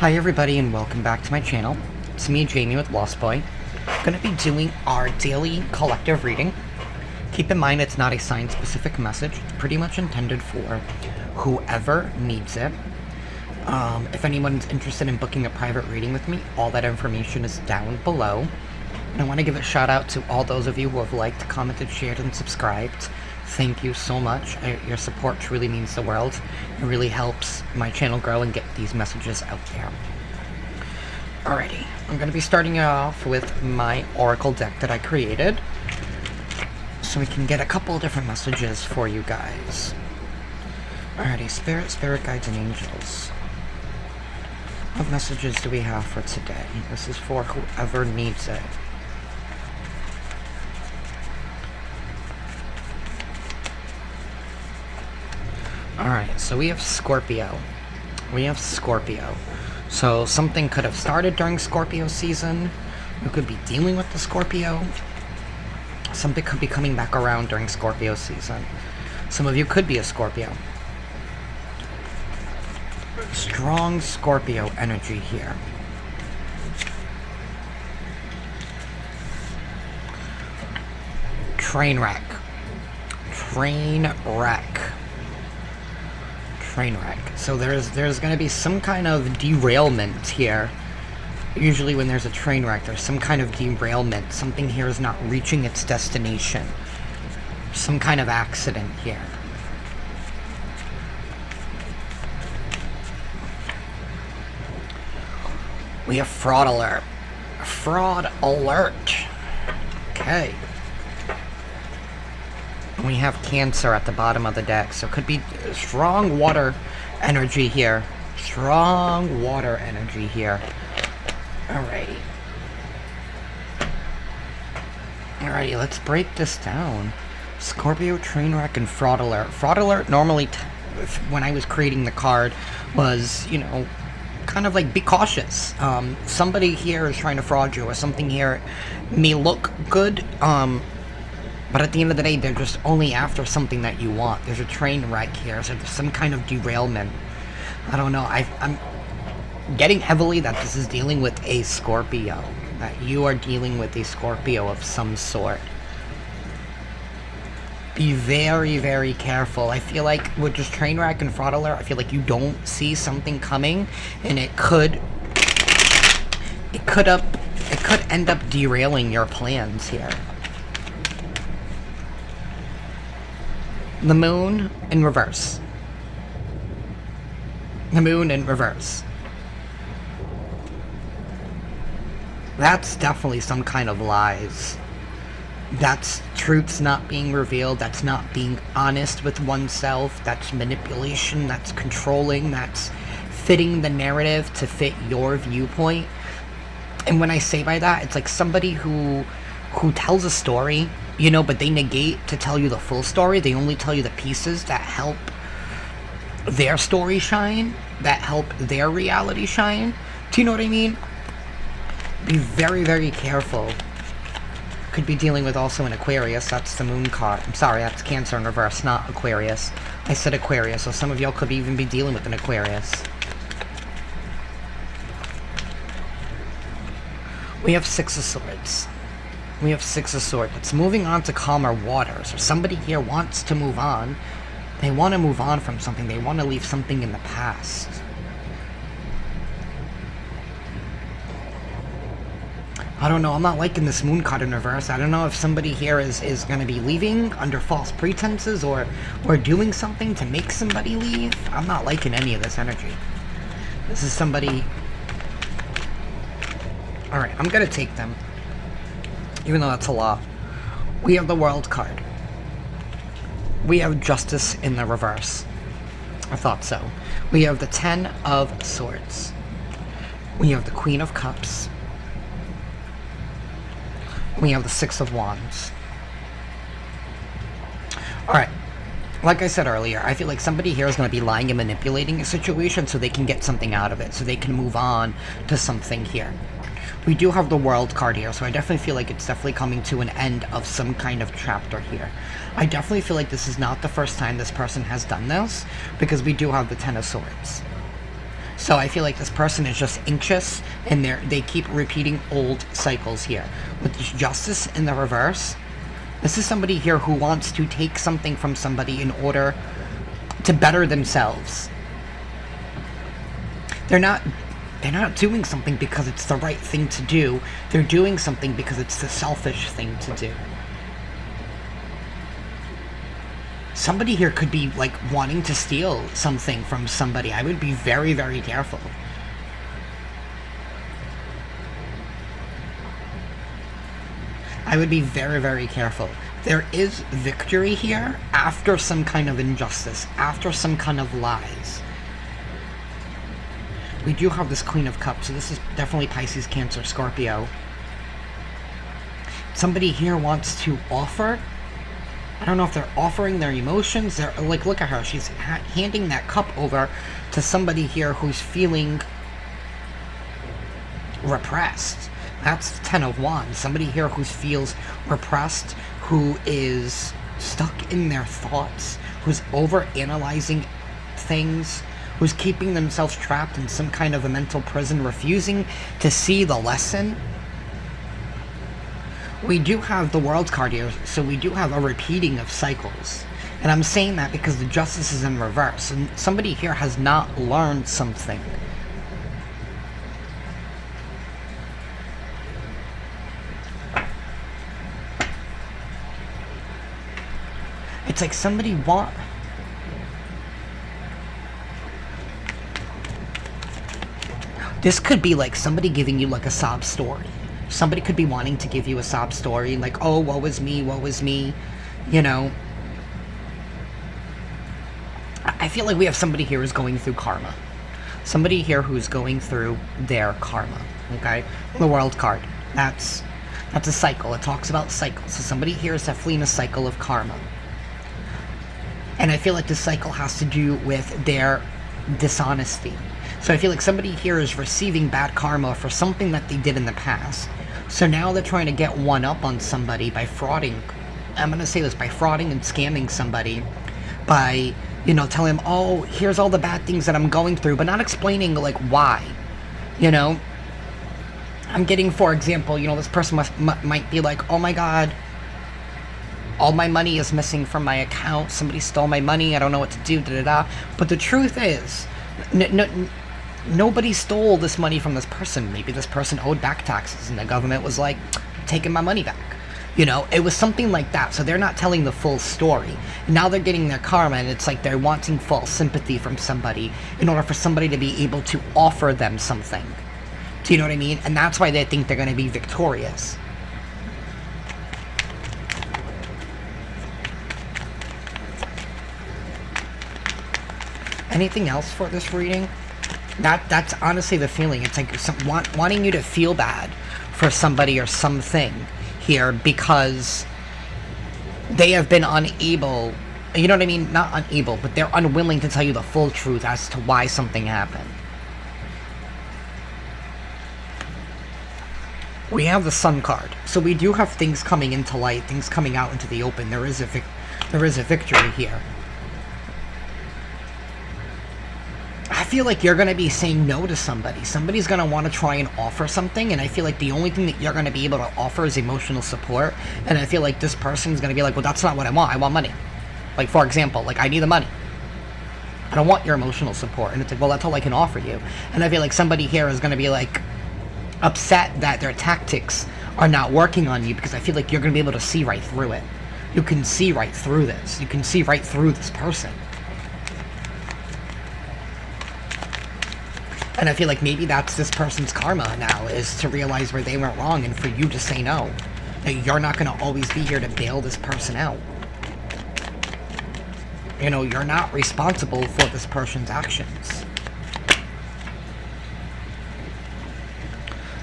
Hi everybody and welcome back to my channel. It's me, Jamie with Lost Boy. I'm going to be doing our daily collective reading. Keep in mind it's not a sign-specific message. It's pretty much intended for whoever needs it. If anyone's interested in booking a private reading with me, all that information is down below. And I want to give a shout out to all those of you who have liked, commented, shared, and subscribed. Thank you so much. Your support truly means the world. It really helps my channel grow and get these messages out there. Alrighty, I'm going to be starting off with my oracle deck that I created, so we can get a couple different messages for you guys. Alrighty, spirit guides and angels. What messages do we have for today? This is for whoever needs it. Alright, so we have Scorpio. So something could have started during Scorpio season. You could be dealing with the Scorpio. Something could be coming back around during Scorpio season. Some of you could be a Scorpio. Strong Scorpio energy here. Train wreck. So there's going to be some kind of derailment here. Usually when there's a train wreck, there's some kind of derailment. Something here is not reaching its destination. Some kind of accident here. We have fraud alert. Fraud alert. Okay. We have Cancer at the bottom of the deck, so it could be strong water energy here. Alrighty, let's break this down. Scorpio, Trainwreck, and Fraud Alert. Fraud Alert normally, when I was creating the card, was, you know, kind of like, be cautious. Somebody here is trying to fraud you, or something here may look good, but at the end of the day, they're just only after something that you want. There's a train wreck here, so there's some kind of derailment. I don't know. I'm getting heavily that this is dealing with a Scorpio. That you are dealing with a Scorpio of some sort. Be very, very careful. I feel like with just train wreck and fraud alert, I feel like you don't see something coming, and it could end up derailing your plans here. The moon in reverse. That's definitely some kind of lies. That's truths not being revealed. That's not being honest with oneself. That's manipulation. That's controlling. That's fitting the narrative to fit your viewpoint. And when I say by that, it's like somebody who tells a story, you know, but they negate to tell you the full story. They only tell you the pieces that help their story shine, that help their reality shine. Do you know what I mean? Be very, very careful. Could be dealing with also an Aquarius. That's the moon card. I'm sorry, that's Cancer in reverse, not Aquarius. I said Aquarius, so some of y'all could even be dealing with an Aquarius. We have Six of Swords. It's moving on to calmer waters. Or somebody here wants to move on. They want to move on from something. They want to leave something in the past. I don't know. I'm not liking this moon card in reverse. I don't know if somebody here is going to be leaving under false pretenses or doing something to make somebody leave. I'm not liking any of this energy. This is somebody... Alright, I'm going to take them. Even though that's a lot. We have the World card. We have Justice in the reverse. I thought so. We have the Ten of Swords. We have the Queen of Cups. We have the Six of Wands. Alright. Like I said earlier, I feel like somebody here is going to be lying and manipulating a situation so they can get something out of it. So they can move on to something here. We do have the World card here, so I definitely feel like it's definitely coming to an end of some kind of chapter here. I definitely feel like this is not the first time this person has done this, because we do have the Ten of Swords. So I feel like this person is just anxious, and they keep repeating old cycles here. With this Justice in the reverse, this is somebody here who wants to take something from somebody in order to better themselves. They're not doing something because it's the right thing to do. They're doing something because it's the selfish thing to do. Somebody here could be, like, wanting to steal something from somebody. I would be very, very careful. I would be very, very careful. There is victory here after some kind of injustice, after some kind of lies. We do have this Queen of Cups, so this is definitely Pisces, Cancer, Scorpio. Somebody here wants to offer. I don't know if they're offering their emotions. They're like, look at her. She's handing that cup over to somebody here who's feeling repressed. That's the 10 of Wands. Somebody here who feels repressed, who is stuck in their thoughts, who's over-analyzing things, who's keeping themselves trapped in some kind of a mental prison, refusing to see the lesson. We do have the World card here, so we do have a repeating of cycles. And I'm saying that because the Justice is in reverse, and somebody here has not learned something. It's like somebody This could be like somebody giving you like a sob story. Somebody could be wanting to give you a sob story, like, oh, woe is me, you know. I feel like we have somebody here who's going through karma. Somebody here who's going through their karma, okay? The World card, that's a cycle. It talks about cycles. So somebody here is definitely in a cycle of karma. And I feel like this cycle has to do with their dishonesty. So I feel like somebody here is receiving bad karma for something that they did in the past. So now they're trying to get one up on somebody by frauding. I'm going to say this, by frauding and scamming somebody. By, you know, telling them, oh, here's all the bad things that I'm going through, but not explaining, like, why. You know? I'm getting, for example, you know, this person might be like, oh my god, all my money is missing from my account. Somebody stole my money. I don't know what to do, da-da-da. But the truth is, nobody stole this money from this person. Maybe this person owed back taxes and the government was like, taking my money back. You know, it was something like that. So they're not telling the full story. Now they're getting their karma, and it's like they're wanting false sympathy from somebody in order for somebody to be able to offer them something. Do you know what I mean? And that's why they think they're going to be victorious. Anything else for this reading? That's honestly the feeling. It's like wanting you to feel bad for somebody or something here because they have been unable, you know what I mean? Not unable, but they're unwilling to tell you the full truth as to why something happened. We have the Sun card. So we do have things coming into light, things coming out into the open. There is a victory here. I feel like you're going to be saying no to somebody. Somebody's going to want to try and offer something, and I feel like the only thing that you're going to be able to offer is emotional support, and I feel like this person's going to be like, well, that's not what I want. I want money. Like, for example, like, I need the money. I don't want your emotional support. And it's like, well, that's all I can offer you. And I feel like somebody here is going to be, like, upset that their tactics are not working on you because I feel like you're going to be able to see right through it. You can see right through this. You can see right through this person. And I feel like maybe that's this person's karma now, is to realize where they went wrong and for you to say no. That you're not going to always be here to bail this person out. You know, you're not responsible for this person's actions.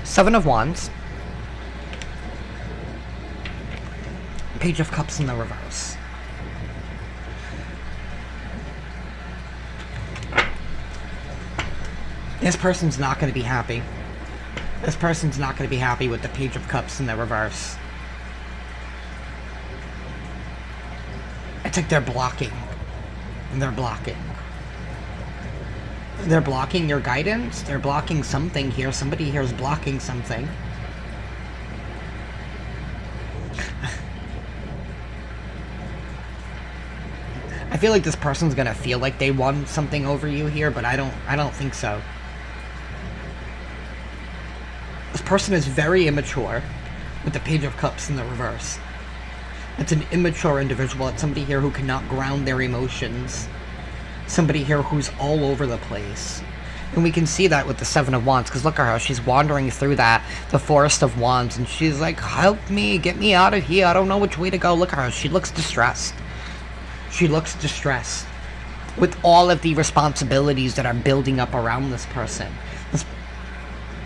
Seven of Wands. Page of Cups in the reverse. This person's not going to be happy. This person's not going to be happy with the Page of Cups in the reverse. It's like they're blocking. And they're blocking. They're blocking your guidance. They're blocking something here. Somebody here is blocking something. I feel like this person's gonna feel like they won something over you here, but I don't think so. This person is very immature with the Page of Cups in the reverse. It's an immature individual. It's somebody here who cannot ground their emotions. Somebody here who's all over the place. And we can see that with the Seven of Wands, because look at her. She's wandering through the Forest of Wands, and she's like, help me, get me out of here. I don't know which way to go. Look at her. She looks distressed. She looks distressed with all of the responsibilities that are building up around this person.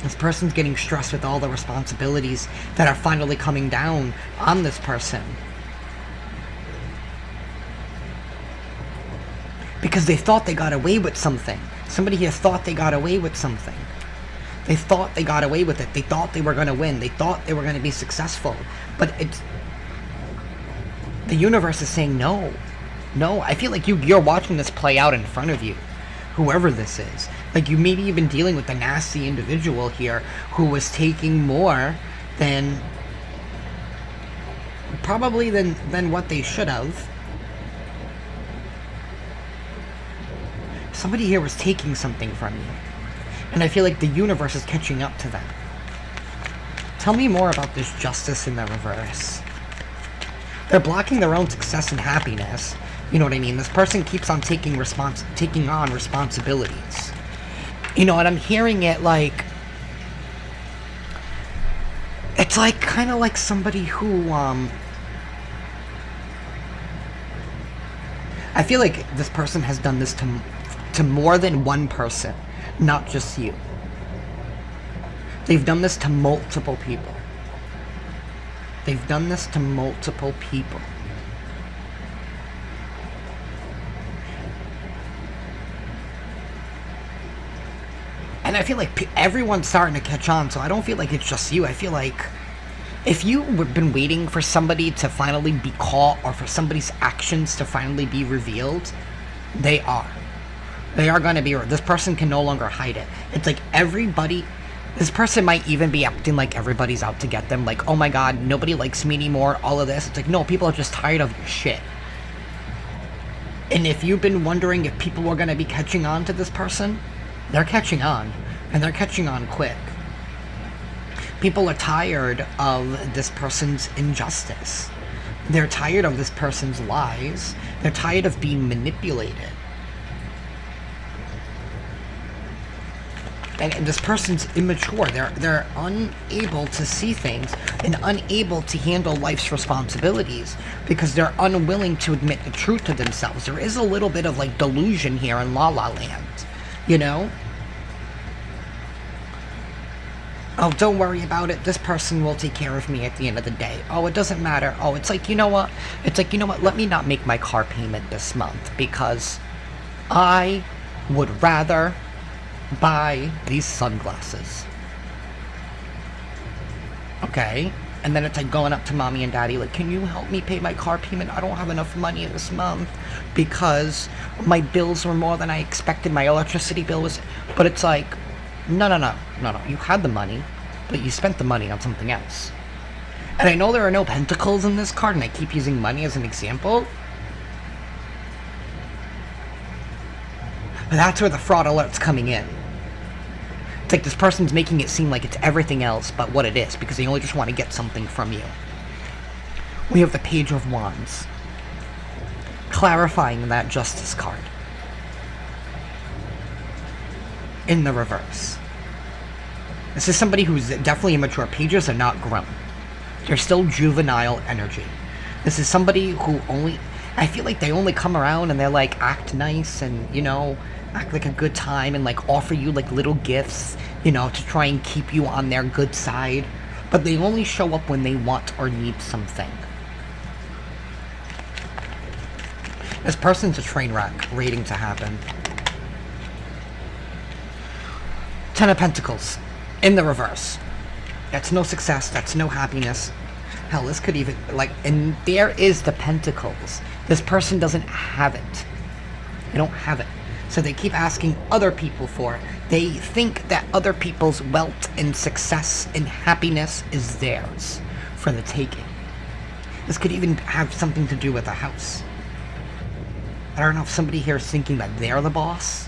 This person's getting stressed with all the responsibilities that are finally coming down on this person. Because they thought they got away with something. Somebody here thought they got away with something. They thought they got away with it. They thought they were going to win. They thought they were going to be successful. But the universe is saying no. No, I feel like you're watching this play out in front of you. Whoever this is. Like, you maybe you've been dealing with a nasty individual here who was taking more than... probably than what they should have. Somebody here was taking something from you. And I feel like the universe is catching up to them. Tell me more about this Justice in the reverse. They're blocking their own success and happiness. You know what I mean? This person keeps on taking on responsibilities. You know, and I'm hearing it like... it's like, kind of like somebody who, I feel like this person has done this to more than one person, not just you. They've done this to multiple people. They've done this to multiple people. And I feel like everyone's starting to catch on, so I don't feel like it's just you. I feel like if you've been waiting for somebody to finally be caught or for somebody's actions to finally be revealed, they are. They are going to be. This person can no longer hide it. It's like everybody... this person might even be acting like everybody's out to get them. Like, oh my god, nobody likes me anymore, all of this. It's like, no, people are just tired of your shit. And if you've been wondering if people were going to be catching on to this person, they're catching on. And they're catching on quick. People are tired of this person's injustice. They're tired of this person's lies. They're tired of being manipulated. And this person's immature. They're unable to see things and unable to handle life's responsibilities because they're unwilling to admit the truth to themselves. There is a little bit of like delusion here in La La Land, you know? Oh, don't worry about it. This person will take care of me at the end of the day. Oh, it doesn't matter. Oh, it's like, you know what? It's like, you know what? Let me not make my car payment this month because I would rather buy these sunglasses. Okay? And then it's like going up to mommy and daddy like, can you help me pay my car payment? I don't have enough money this month because my bills were more than I expected. My electricity bill was... But it's like, no. You had the money, but you spent the money on something else. And I know there are no pentacles in this card, and I keep using money as an example. But that's where the fraud alert's coming in. It's like this person's making it seem like it's everything else but what it is, because they only just want to get something from you. We have the Page of Wands, clarifying that Justice card. In the reverse. This is somebody who's definitely immature. Pages are not grown. They're still juvenile energy. This is somebody who only... I feel like they only come around and they're like, act nice and, you know, act like a good time and like offer you like little gifts, you know, to try and keep you on their good side. But they only show up when they want or need something. This person's a train wreck waiting to happen. Ten of Pentacles. In the reverse. That's no success. That's no happiness. Hell, this could even... like, and there is the Pentacles. This person doesn't have it. They don't have it. So they keep asking other people for it. They think that other people's wealth and success and happiness is theirs for the taking. This could even have something to do with a house. I don't know if somebody here is thinking that they're the boss.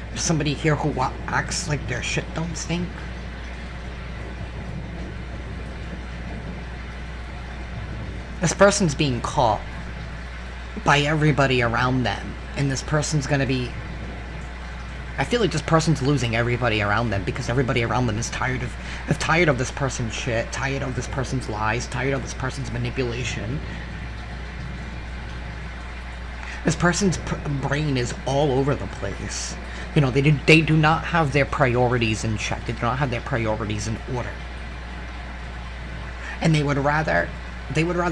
There's somebody here who acts like their shit don't stink. This person's being caught by everybody around them, and this person's gonna be... I feel like this person's losing everybody around them because everybody around them is tired of this person's shit, tired of this person's lies, tired of this person's manipulation. This person's brain is all over the place. You know, they do not have their priorities in check. They do not have their priorities in order. And they would rather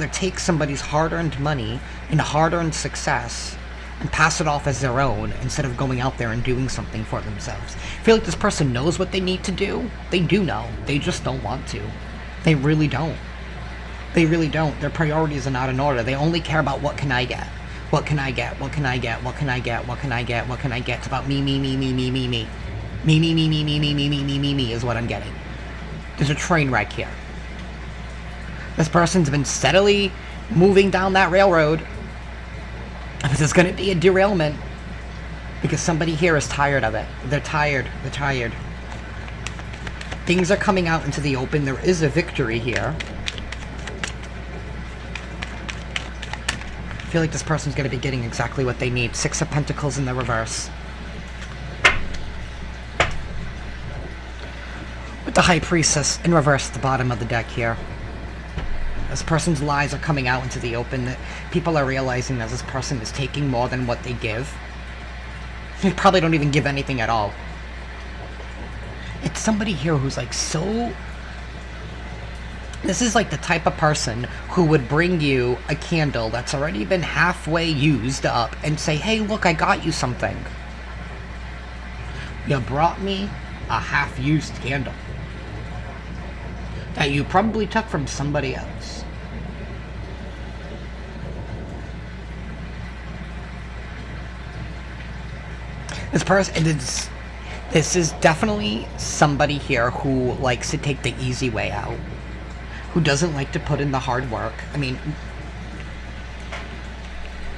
take somebody's hard-earned money and hard-earned success and pass it off as their own instead of going out there and doing something for themselves. I feel like this person knows what they need to do. They do know. They just don't want to. They really don't. They really don't. Their priorities are not in order. They only care about what can I get. What can I get? What can I get? What can I get? What can I get? What can I get? It's about me, me, me, me, me, me, me. Me, me, me, me, me, me, me, me, me, me, me is what I'm getting. There's a train wreck here. This person's been steadily moving down that railroad. But there's going to be a derailment because somebody here is tired of it. They're tired. They're tired. Things are coming out into the open. There is a victory here. I feel like this person's going to be getting exactly what they need. Six of Pentacles in the reverse. With the High Priestess in reverse at the bottom of the deck here. This person's lies are coming out into the open. That people are realizing that this person is taking more than what they give. They probably don't even give anything at all. It's somebody here who's like so... This is like the type of person who would bring you a candle that's already been halfway used up and say, hey, look, I got you something. You brought me a half-used candle that you probably took from somebody else. This is definitely somebody here who likes to take the easy way out. Who doesn't like to put in the hard work. I mean,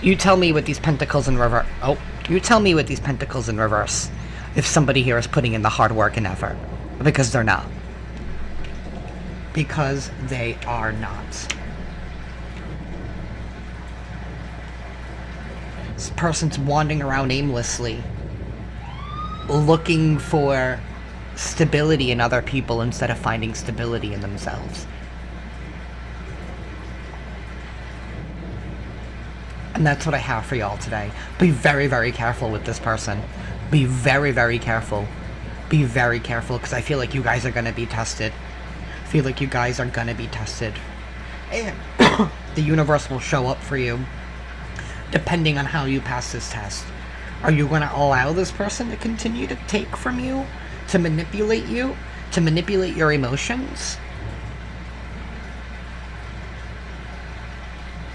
you tell me with these pentacles in reverse. Oh, you tell me with these pentacles in reverse if somebody here is putting in the hard work and effort. Because they're not. Because they are not. This person's wandering around aimlessly, looking for stability in other people instead of finding stability in themselves. And that's what I have for y'all today. Be very, very careful with this person. Be very, very careful. Be very careful, because I feel like you guys are going to be tested. I feel like you guys are going to be tested. And the universe will show up for you, depending on how you pass this test. Are you going to allow this person to continue to take from you? To manipulate you? To manipulate your emotions?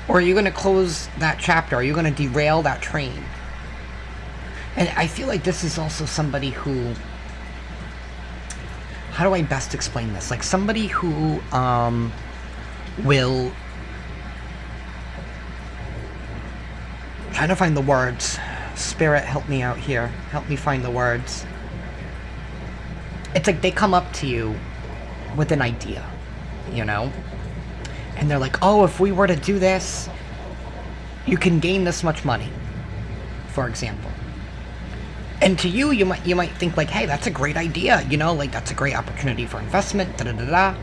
Or are you going to close that chapter? Are you going to derail that train? And I feel like this is also somebody who... How do I best explain this? Like somebody who will... I'm trying to find the words. Spirit, help me out here. Help me find the words. It's like they come up to you with an idea, you know? And they're like, oh, if we were to do this, you can gain this much money, for example. And to you, you might think like, hey, that's a great idea, you know, like that's a great opportunity for investment, da-da-da-da.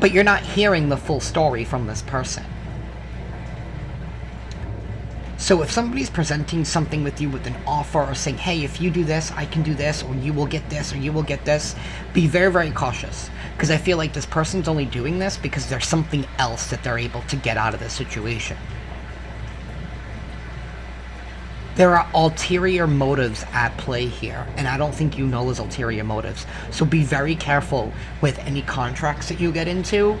But you're not hearing the full story from this person. So if somebody's presenting something with you with an offer or saying, hey, if you do this, I can do this, or you will get this, or you will get this, be very, very cautious. Because I feel like this person's only doing this because there's something else that they're able to get out of this situation. There are ulterior motives at play here, and I don't think you know those ulterior motives. So be very careful with any contracts that you get into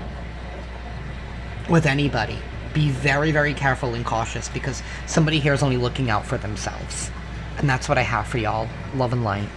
with anybody. be very, very careful and cautious, because somebody here is only looking out for themselves. And that's what I have for y'all. Love and light.